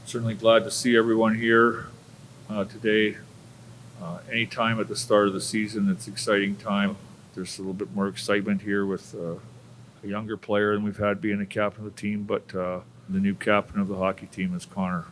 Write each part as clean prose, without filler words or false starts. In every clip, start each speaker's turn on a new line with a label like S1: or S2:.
S1: Certainly glad to see everyone here today. Anytime at the start of the season, it's an exciting time. There's a little bit more excitement here with a younger player than we've had being the captain of the team, but the new captain of the hockey team is Connor.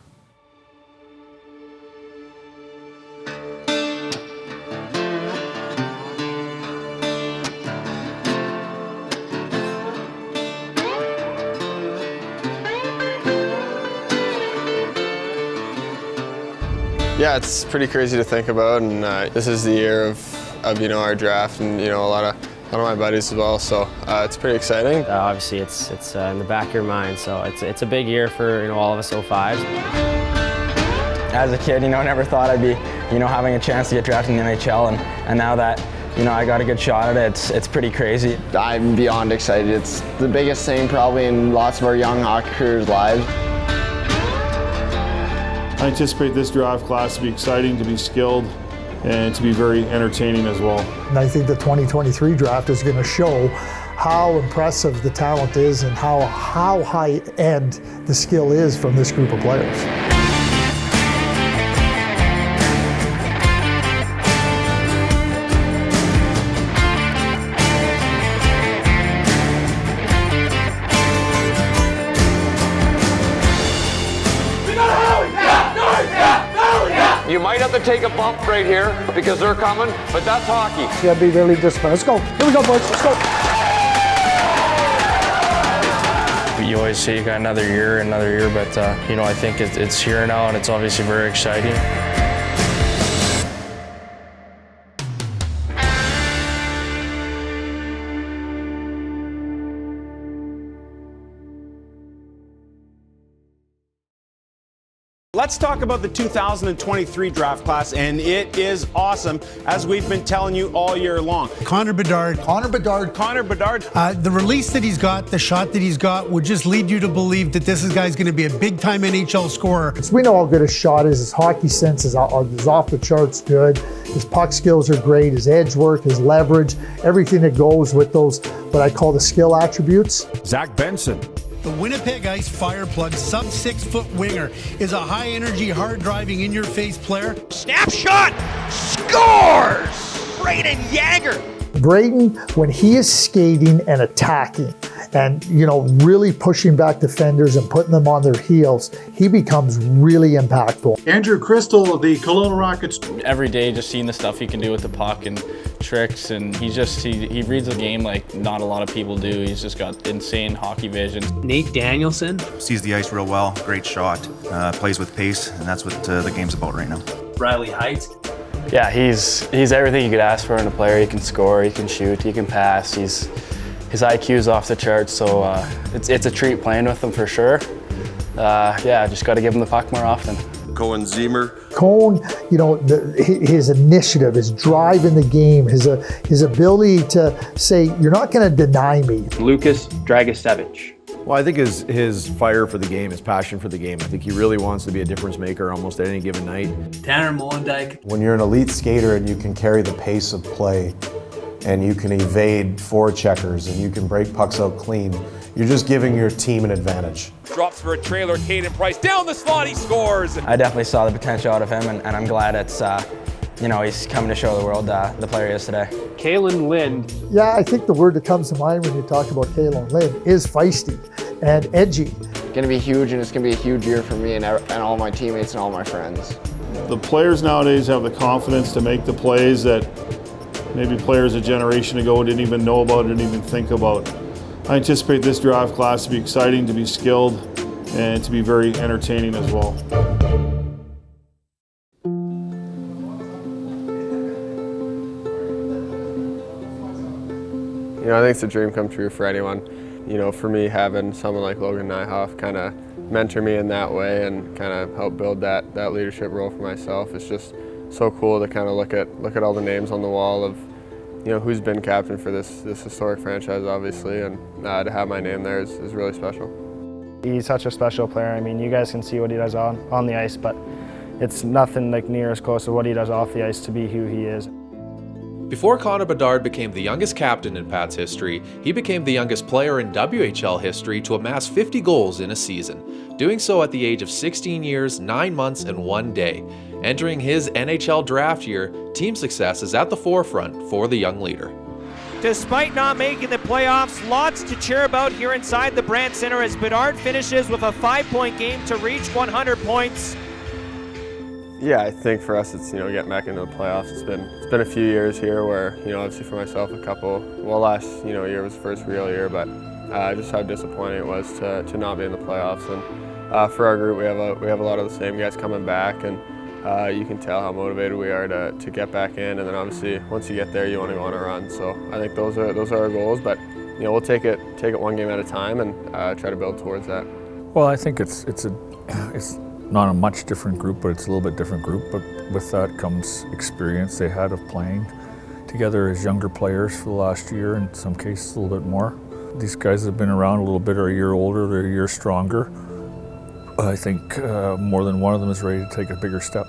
S2: Yeah, it's pretty crazy to think about, and this is the year of our draft, and a lot of my buddies as well. So it's pretty exciting.
S3: Obviously, it's in the back of your mind, so it's a big year for all of us 05s. As a kid, never thought I'd be having a chance to get drafted in the NHL, and now that I got a good shot at it, it's pretty crazy.
S2: I'm beyond excited. It's the biggest thing probably in lots of our young hockey careers' lives.
S4: I anticipate this draft class to be exciting, to be skilled, and to be very entertaining as well.
S5: And I think the 2023 draft is going to show how impressive the talent is and how high end the skill is from this group of players.
S6: You might have to take a bump right here because they're coming, but that's hockey.
S5: You gotta be really disciplined. Let's go. Here we go, boys. Let's go.
S7: You always say you got another year, but I think it's here now, and it's obviously very exciting.
S8: Let's talk about the 2023 draft class, and it is awesome, as we've been telling you all year long.
S9: Connor Bedard. The release that he's got, the shot that he's got, would just lead you to believe that this guy's going to be a big-time NHL scorer.
S5: We know how good his shot is. His hockey sense is off the charts good. His puck skills are great. His edge work, his leverage, everything that goes with those, what I call the skill attributes.
S8: Zach Benson.
S9: The Winnipeg Ice Fireplug sub-6-foot winger is a high-energy, hard-driving, in-your-face player.
S10: Snapshot! Scores! Brayden Yager!
S5: Brayden, when he is skating and attacking and, really pushing back defenders and putting them on their heels, he becomes really impactful.
S4: Andrew Crystal of the Kelowna Rockets.
S7: Every day, just seeing the stuff he can do with the puck and tricks, and he reads the game like not a lot of people do. He's just got insane hockey vision.
S3: Nate Danielson
S11: sees the ice real well, great shot, plays with pace, and that's what the game's about right now.
S3: Riley Height.
S7: Yeah, he's everything you could ask for in a player. He can score, he can shoot, he can pass. His IQ's off the charts, so it's a treat playing with him for sure. Just got to give him the puck more often.
S2: Cohen Zemer.
S5: Cone, his initiative, his drive in the game, his ability to say, you're not going to deny me.
S3: Lucas Dragicevic.
S12: Well, I think his fire for the game, his passion for the game, I think he really wants to be a difference maker almost at any given night.
S3: Tanner Molendyke.
S13: When you're an elite skater and you can carry the pace of play and you can evade forecheckers and you can break pucks out clean, you're just giving your team an advantage.
S10: Drops for a trailer, Caden Price down the slot, he scores!
S3: I definitely saw the potential out of him, and I'm glad it's, he's coming to show the world the player he is today. Kalen Lind.
S5: Yeah, I think the word that comes to mind when you talk about Kalen Lind is feisty and edgy.
S2: Going to be huge, and it's going to be a huge year for me and all my teammates and all my friends.
S4: The players nowadays have the confidence to make the plays that maybe players a generation ago didn't even know about, didn't even think about. I anticipate this draft class to be exciting, to be skilled, and to be very entertaining as well.
S2: I think it's a dream come true for anyone. For me, having someone like Logan Nyhoff kind of mentor me in that way and kind of help build that leadership role for myself. It's just so cool to kind of look at all the names on the wall of who's been captain for this historic franchise, obviously, and to have my name there is really special.
S7: He's such a special player. I mean, you guys can see what he does on the ice, but it's nothing like near as close to what he does off the ice to be who he is.
S14: Before Connor Bedard became the youngest captain in Pat's history, he became the youngest player in WHL history to amass 50 goals in a season, doing so at the age of 16 years, 9 months, and 1 day. Entering his NHL Draft year, team success is at the forefront for the young leader.
S15: Despite not making the playoffs, lots to cheer about here inside the Brandt Center as Bedard finishes with a 5-point game to reach 100 points.
S2: Yeah, I think for us it's, getting back into the playoffs. It's been a few years here where, obviously for myself last, year was the first real year, but just how disappointing it was to not be in the playoffs. And for our group, we have a lot of the same guys coming back, and you can tell how motivated we are to get back in. And then obviously once you get there, you want to go on a run. So I think those are our goals, but we'll take it one game at a time and try to build towards that.
S1: Well, I think it's not a much different group, but it's a little bit different group. But with that comes experience they had of playing together as younger players for the last year, in some cases a little bit more. These guys have been around a little bit, are a year older, they're a year stronger. I think more than one of them is ready to take a bigger step.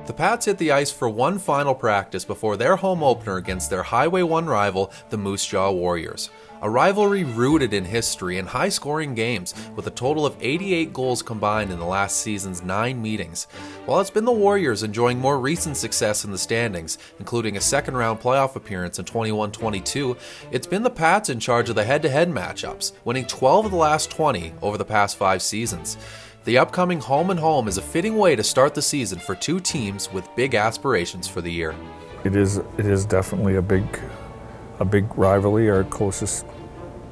S14: The Pats hit the ice for one final practice before their home opener against their Highway 1 rival, the Moose Jaw Warriors. A rivalry rooted in history and high-scoring games, with a total of 88 goals combined in the last season's 9 meetings. While it's been the Warriors enjoying more recent success in the standings, including a second-round playoff appearance in 21-22, it's been the Pats in charge of the head-to-head matchups, winning 12 of the last 20 over the past 5 seasons. The upcoming home-and-home is a fitting way to start the season for two teams with big aspirations for the year.
S1: It is definitely a big rivalry, our closest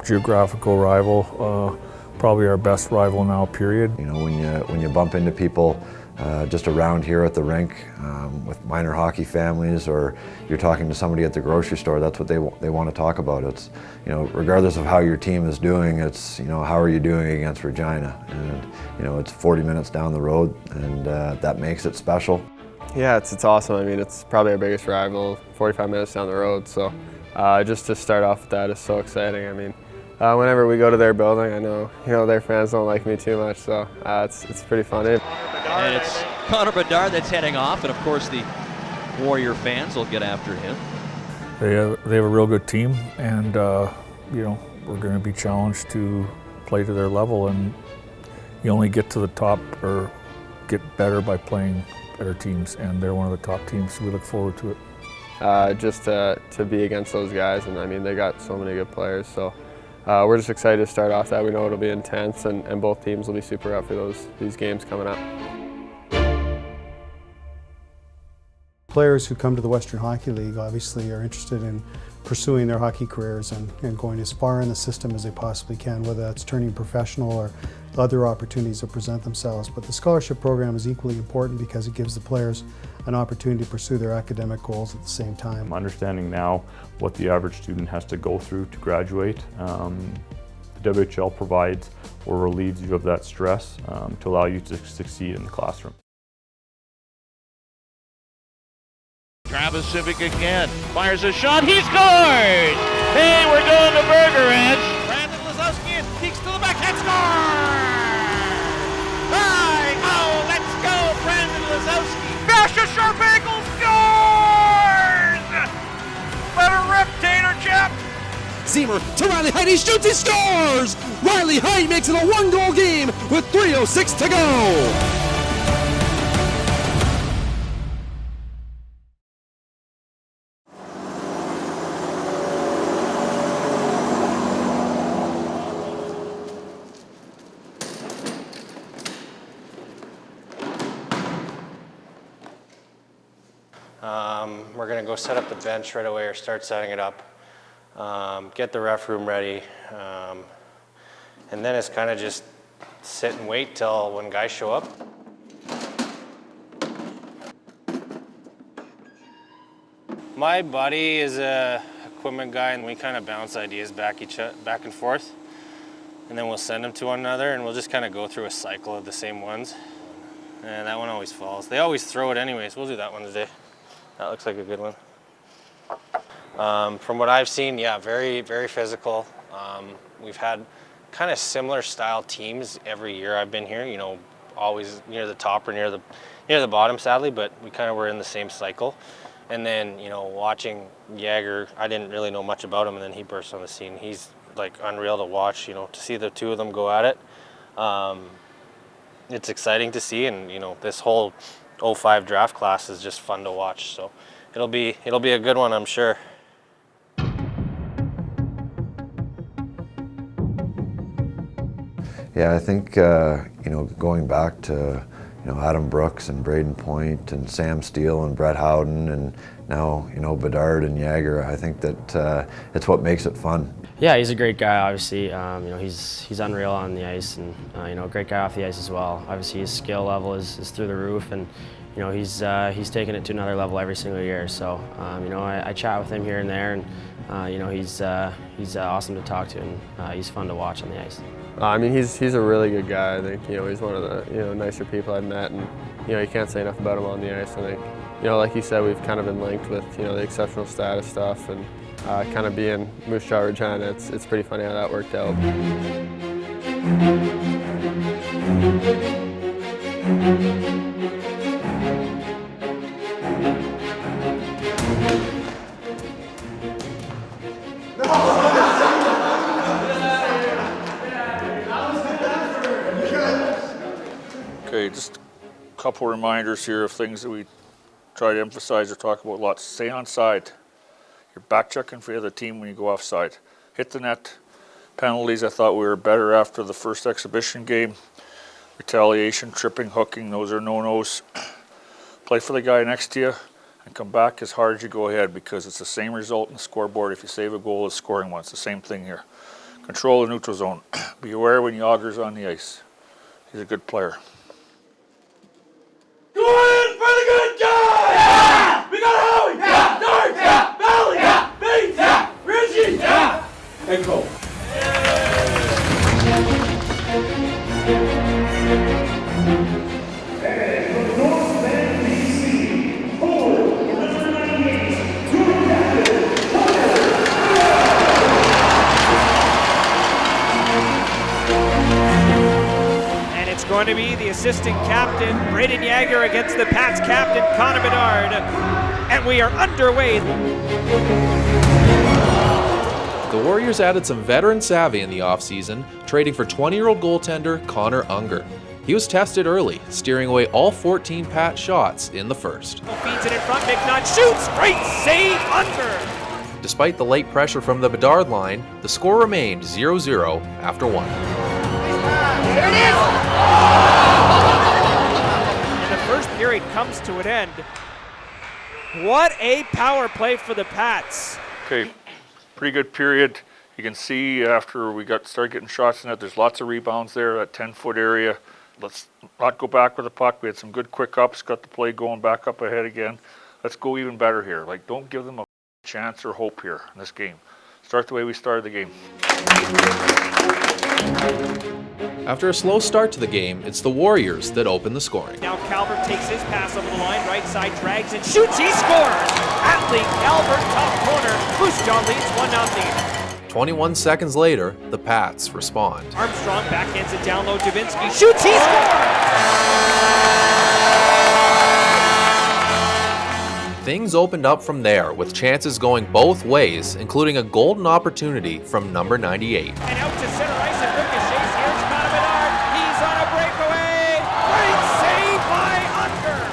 S1: geographical rival, probably our best rival now, period.
S16: When you bump into people just around here at the rink with minor hockey families, or you're talking to somebody at the grocery store, that's what they want to talk about. It's, regardless of how your team is doing, it's, how are you doing against Regina? And, it's 40 minutes down the road, and that makes it special.
S2: Yeah, it's awesome. I mean, it's probably our biggest rival, 45 minutes down the road. So just to start off with that is so exciting. I mean, whenever we go to their building, I know their fans don't like me too much, so it's pretty funny.
S17: And it's Connor Bedard that's heading off, and of course the Warrior fans will get after him.
S1: They have a real good team, and we're going to be challenged to play to their level, and you only get to the top or get better by playing better teams, and they're one of the top teams, so we look forward to it.
S2: Just to be against those guys, and I mean, they got so many good players, so we're just excited to start off that. We know it'll be intense, and both teams will be super up for these games coming up.
S9: Players who come to the Western Hockey League obviously are interested in pursuing their hockey careers and going as far in the system as they possibly can, whether that's turning professional or other opportunities that present themselves. But the scholarship program is equally important because it gives the players an opportunity to pursue their academic goals at the same time.
S18: I'm understanding now what the average student has to go through to graduate. The WHL provides or relieves you of that stress to allow you to succeed in the classroom.
S19: Travis Civic again, fires a shot, he scores! Hey, we're going to Burger Edge. Brandon Lazowski peeks to the backhand, score! Let's go, Brandon Lazowski. Bash a sharp angle, scores! Let a rip, Tater Chip.
S20: Zemer to Riley Heidt, he shoots, he scores! Riley Heidt makes it a 1-goal game with 3:06 to go.
S21: We're going to go set up the bench right away, or start setting it up, get the ref room ready, and then it's kind of just sit and wait till when guys show up. My buddy is a equipment guy, and we kind of bounce ideas back and forth, and then we'll send them to one another, and we'll just kind of go through a cycle of the same ones, and that one always falls. They always throw it anyways. We'll do that one today. That looks like a good one. From what I've seen, yeah, very, very physical. We've had kind of similar style teams every year I've been here. always near the top or near the bottom, sadly, but we kind of were in the same cycle. And then, you know, watching Yager, I didn't really know much about him, and then he burst on the scene. He's like unreal to watch, you know, to see the two of them go at it. It's exciting to see, and you know, this whole 05 draft class is just fun to watch. So it'll be a good one, I'm sure.
S16: Yeah, I think you know, going back to Adam Brooks and Brayden Point and Sam Steele and Brett Howden and now Bedard and Yager, I think that it's what makes it fun.
S3: Yeah, he's a great guy. Obviously, you know, he's unreal on the ice, and you know, a great guy off the ice as well. Obviously, his skill level is through the roof, and you know, he's taking it to another level every single year. So you know, I chat with him here and there, and you know, he's awesome to talk to, and he's fun to watch on the ice.
S2: I mean, he's a really good guy. I think, you know, he's one of the nicer people I've met, and you know, you can't say enough about him on the ice. I think, you know, like you said, we've kind of been linked with the exceptional status stuff, and kind of being Moose Jaw Regina. It's pretty funny how that worked out.
S1: Okay, just a couple reminders here of things that we try to emphasize or talk about lots. Stay on side. You're back checking for the other team when you go offside. Hit the net. Penalties, I thought we were better after the first exhibition game. Retaliation, tripping, hooking, those are no-nos. Play for the guy next to you and come back as hard as you go ahead, because it's the same result in the scoreboard if you save a goal as scoring one. It's the same thing here. Control the neutral zone. Be aware when Yager's on the ice. He's a good player.
S20: Go in for the good guy! Yeah! We got Howie! Yeah! Dark! Yeah! Valley! Yeah! Bates! Yeah! Reggie! Yeah! And go.
S15: Going to be the assistant captain, Brayden Yager, against the Pats captain, Connor Bedard. And we are underway.
S14: The Warriors added some veteran savvy in the offseason, trading for 20-year-old goaltender Connor Unger. He was tested early, steering away all 14 Pat shots in the first.
S15: Feeds it in front, McNutt shoots, great save, Unger.
S14: Despite the late pressure from the Bedard line, the score remained 0-0 after one.
S15: There it is! And the first period comes to an end. What a power play for the Pats.
S1: Okay, pretty good period. You can see after we started getting shots in it, there's lots of rebounds there at 10-foot area. Let's not go back with the puck. We had some good quick ups, got the play going back up ahead again. Let's go even better here. Like, don't give them a chance or hope here in this game. Start the way we started the game.
S14: After a slow start to the game, it's the Warriors that open the scoring.
S15: Now Calvert takes his pass over the line, right side, drags and shoots, he scores! Atlee, Calvert, top corner, Moose Jaw leads 1-0.
S14: 21 seconds later, the Pats respond.
S15: Armstrong backhands it down low, Davinsky shoots, he scores!
S14: Things opened up from there, with chances going both ways, including a golden opportunity from number 98.
S15: And out to center ice and ricochets. Here's Connor Bedard. He's on a breakaway. Great save by Unger.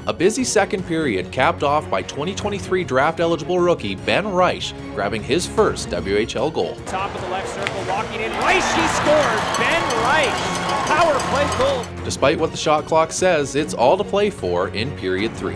S14: A busy second period capped off by 2023 draft-eligible rookie Ben Reich grabbing his first WHL goal.
S15: Top of the left circle, walking in. Reich, he scores. Ben Reich. Power play goal.
S14: Despite what the shot clock says, it's all to play for in period 3.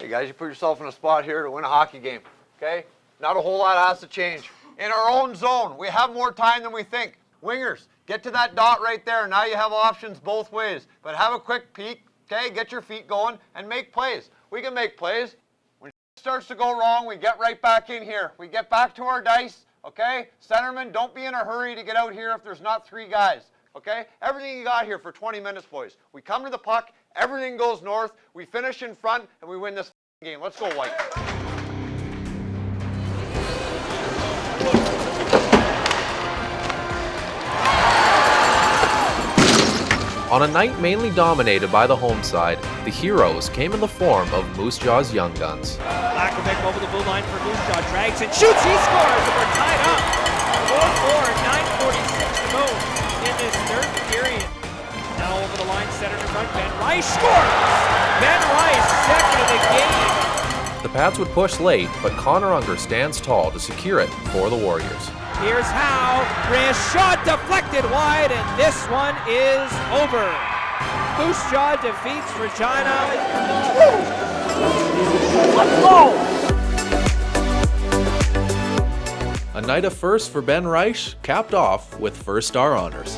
S6: Guys, you put yourself in a spot here to win a hockey game, okay? Not a whole lot has to change. In our own zone, we have more time than we think. Wingers, get to that dot right there. Now you have options both ways. But have a quick peek, okay? Get your feet going and make plays. We can make plays. When it starts to go wrong, we get right back in here. We get back to our dice, okay? Centerman, don't be in a hurry to get out here if there's not 3 guys, okay? Everything you got here for 20 minutes, boys. We come to the puck, everything goes north, we finish in front, and we win this game. Let's go, White.
S14: On a night mainly dominated by the home side, the heroes came in the form of Moose Jaw's young guns.
S15: Lakovic over the blue line for Moose Jaw, drags and shoots, he scores, and we're tied up. 4-4, 9:46 to go in this third period. Now over the line, center to front, Ben Rice scores! Ben Rice, second of the game.
S14: The Pats would push late, but Connor Unger stands tall to secure it for the Warriors.
S15: Here's how, wrist shot deflected wide, and this one is over. Moose Jaw defeats Regina. Let's go!
S14: A night of first for Ben Reich, capped off with first star honors.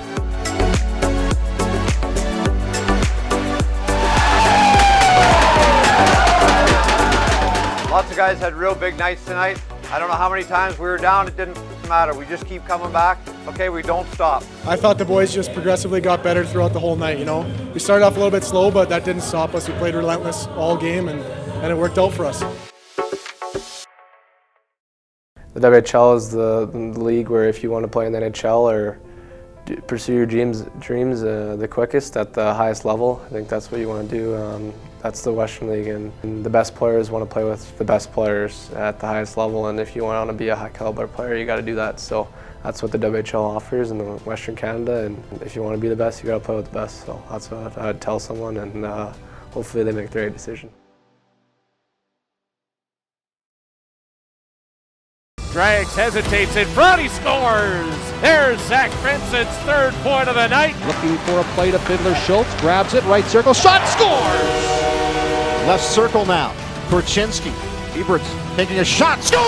S6: Lots of guys had real big nights tonight. I don't know how many times we were down, it didn't matter. We just keep coming back. Okay, we don't stop.
S8: I thought the boys just progressively got better throughout the whole night, you know. We started off a little bit slow, but that didn't stop us. We played relentless all game, and it worked out for us.
S2: The WHL is the league where if you want to play in the NHL or pursue your dreams the quickest at the highest level, I think that's what you want to do. That's the Western League, and the best players want to play with the best players at the highest level, and if you want to be a high caliber player, you got to do that. So that's what the WHL offers in Western Canada, and if you want to be the best, you got to play with the best. So that's what I'd tell someone, and hopefully they make the right decision.
S10: Drags, hesitates in front, he scores! There's Zach Benson's third point of the night.
S22: Looking for a play to Fiddler Schultz, grabs it, right circle, shot, scores! Left circle now, Korchinski. Eberts taking a shot, score!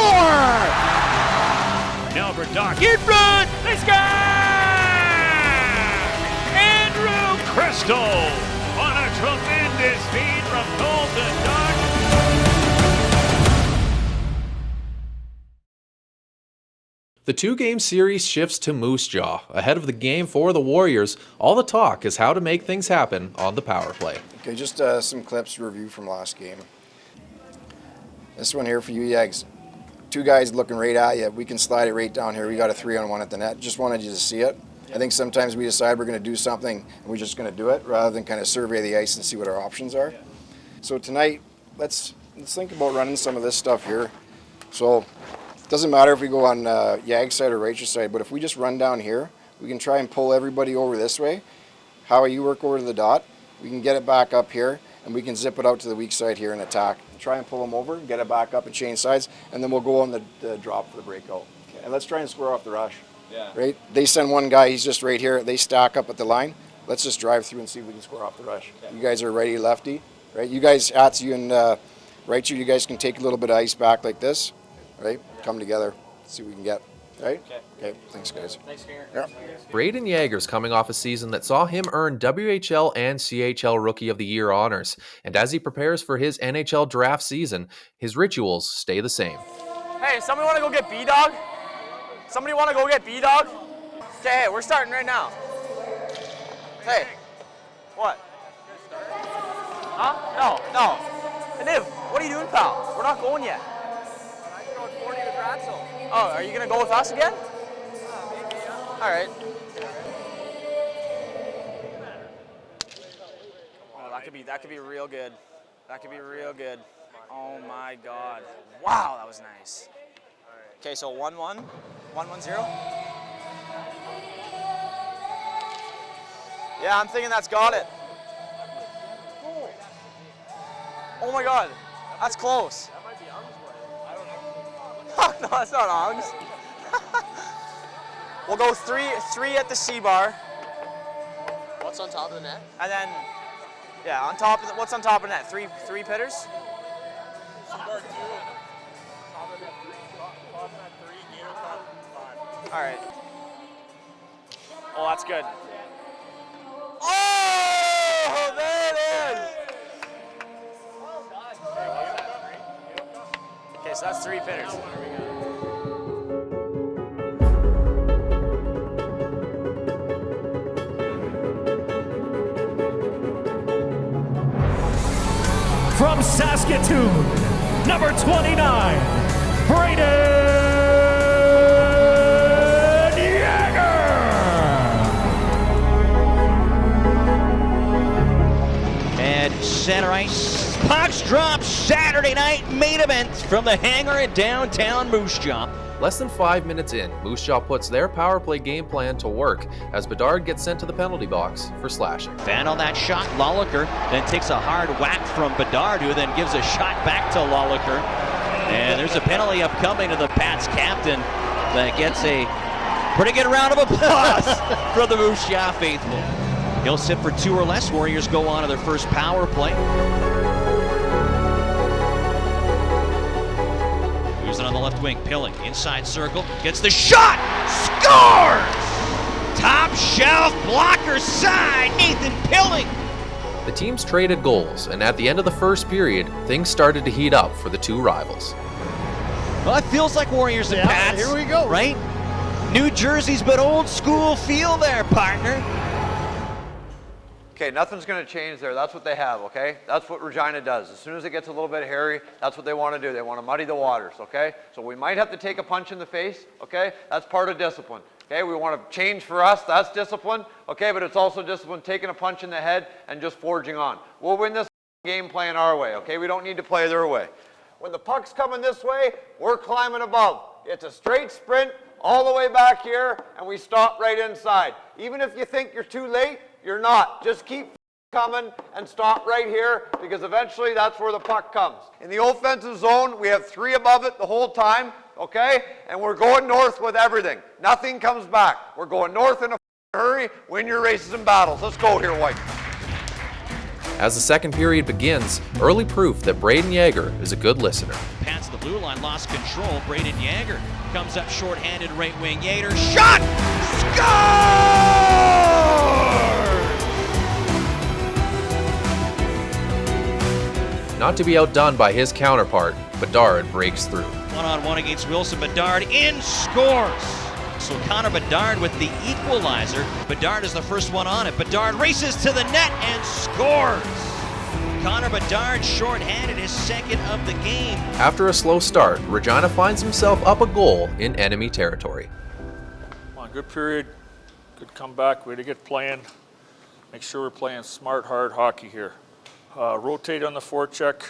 S10: Now Bedard in front, they score! Andrew Crystal on a tremendous feed from Colton Dodge.
S14: The two-game series shifts to Moose Jaw. Ahead of the game for the Warriors, all the talk is how to make things happen on the power play.
S23: Okay, just some clips to review from last game. This one here for you, Yags. Two guys looking right at you. We can slide it right down here. We got a 3-on-1 at the net. Just wanted you to see it. I think sometimes we decide we're going to do something and we're just going to do it rather than kind of survey the ice and see what our options are. So tonight, let's think about running some of this stuff here. So it doesn't matter if we go on Yag's side or Rachel's side, but if we just run down here, we can try and pull everybody over this way. How you work over to the dot, we can get it back up here, and we can zip it out to the weak side here and attack. Try and pull them over, get it back up and change sides, and then we'll go on the drop for the breakout. Okay. And let's try and square off the rush. Yeah. Right? They send one guy, he's just right here. They stack up at the line. Let's just drive through and see if we can square off the rush. Okay. You guys are ready, lefty, right? You guys, Atsu and Rachel, you guys can take a little bit of ice back like this, right? Come together, see what we can get, right? Okay, thanks guys. Thanks, Kinger. Yeah.
S14: Brayden Yager's coming off a season that saw him earn WHL and CHL Rookie of the Year honors, and as he prepares for his NHL Draft season, his rituals stay the same.
S24: Hey, somebody want to go get B-Dog? Somebody want to go get B-Dog? Okay, hey, we're starting right now. Hey, what? Huh? No. Niv, what are you doing, pal? We're not going yet. Oh, are you going to go with us again? All right. Oh, that could be real good. That could be real good. Oh my God. Wow, that was nice. Okay, so 1-1, 1-1-0. Yeah, I'm thinking that's got it. Oh my God, that's close. No, that's not Ongs. We'll go three at the C-bar.
S25: What's on top of the net?
S24: And then, yeah, on top of what's on top of the net? Three pitters?
S25: C-bar 2. Top of net 3, bottom net 3, Gator top 5.
S24: All right. Oh, that's good. Oh, there it is. Okay, so that's 3 pitters.
S10: From Saskatoon, number 29, Brayden Yager.
S17: center ice. Pucks drop Saturday night main event from the hangar in downtown Moose Jaw.
S14: Less than 5 minutes in, Moose Jaw puts their power play game plan to work as Bedard gets sent to the penalty box for slashing.
S17: Fan on that shot, Lawlicker then takes a hard whack from Bedard, who then gives a shot back to Lawlicker. And there's a penalty upcoming to the Pats captain that gets a pretty good round of applause from the Moose Jaw faithful. He'll sit for 2 or less. Warriors go on to their first power play. Moves it on the left wing. Pilling inside circle. Gets the shot. Scores! Top shelf blocker side. Nathan Pilling.
S14: The teams traded goals, and at the end of the first period, things started to heat up for the two rivals.
S17: Well, it feels like Warriors and Pats.
S6: Here we go.
S17: Right? New jerseys, but old school feel there, partner.
S6: Okay, nothing's going to change there. That's what they have, okay? That's what Regina does. As soon as it gets a little bit hairy, that's what they want to do. They want to muddy the waters, okay? So we might have to take a punch in the face, okay? That's part of discipline, okay? We want to change for us. That's discipline, okay? But it's also discipline taking a punch in the head and just forging on. We'll win this game playing our way, okay? We don't need to play their way. When the puck's coming this way, we're climbing above. It's a straight sprint all the way back here, and we stop right inside. Even if you think you're too late, you're not. Just keep coming and stop right here, because eventually that's where the puck comes. In the offensive zone, we have 3 above it the whole time, okay? And we're going north with everything. Nothing comes back. We're going north in a hurry. Win your races and battles. Let's go here, White.
S14: As the second period begins, early proof that Brayden Yager is a good listener.
S17: Pats the blue line, lost control. Brayden Yager comes up short-handed, right wing. Yager shot! Score!
S14: Not to be outdone by his counterpart, Bedard breaks through.
S17: One-on-one against Wilson. Bedard in, scores! So Connor Bedard with the equalizer. Bedard is the first one on it. Bedard races to the net and scores! Connor Bedard short-handed, his second of the game.
S14: After a slow start, Regina finds himself up a goal in enemy territory.
S1: Come on, good period, good comeback, way to get playing. Make sure we're playing smart, hard hockey here. Rotate on the forecheck.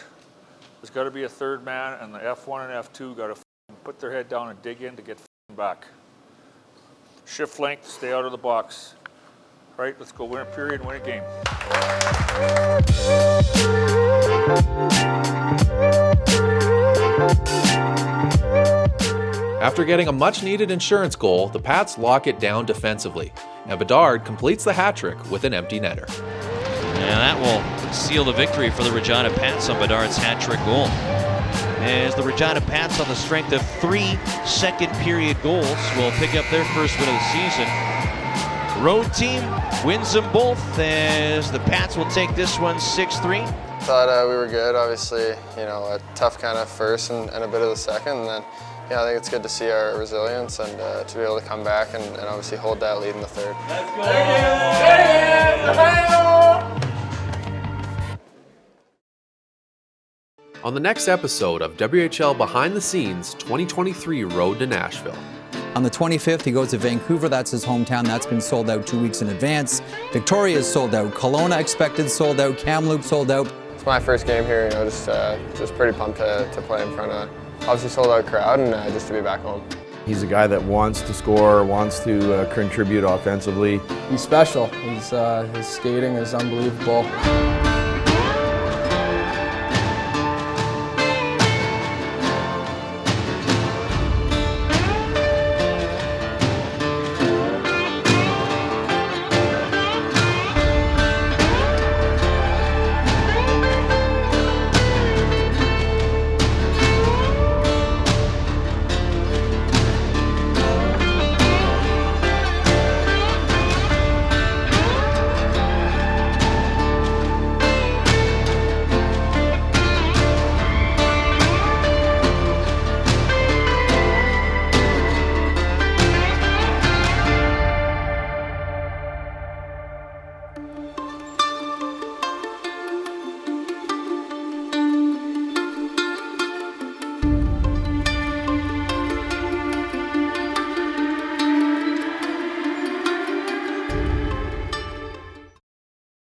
S1: There's got to be a third man, and the F1 and F2 got to put their head down and dig in to get back. Shift length, stay out of the box. Right, let's go win a period and win a game.
S14: After getting a much-needed insurance goal, the Pats lock it down defensively, and Bedard completes the hat trick with an empty netter.
S17: And that will seal the victory for the Regina Pats on Bedard's hat trick goal. As the Regina Pats, on the strength of 3 second-period goals, will pick up their first win of the season. Road team wins them both, as the Pats will take this one 6-3.
S2: Thought we were good. Obviously, you know, a tough kind of first and a bit of the second. And then, yeah, I think it's good to see our resilience and to be able to come back and obviously hold that lead in the third.
S20: Let's go!
S14: On the next episode of WHL Behind the Scenes 2023 Road to Nashville.
S4: On the 25th, he goes to Vancouver. That's his hometown. That's been sold out 2 weeks in advance. Victoria is sold out. Kelowna expected sold out. Kamloops sold out.
S2: It's my first game here, you know, just pretty pumped to play in front of obviously sold out crowd and just to be back home.
S5: He's a guy that wants to score, wants to contribute offensively.
S11: He's special. His skating is unbelievable.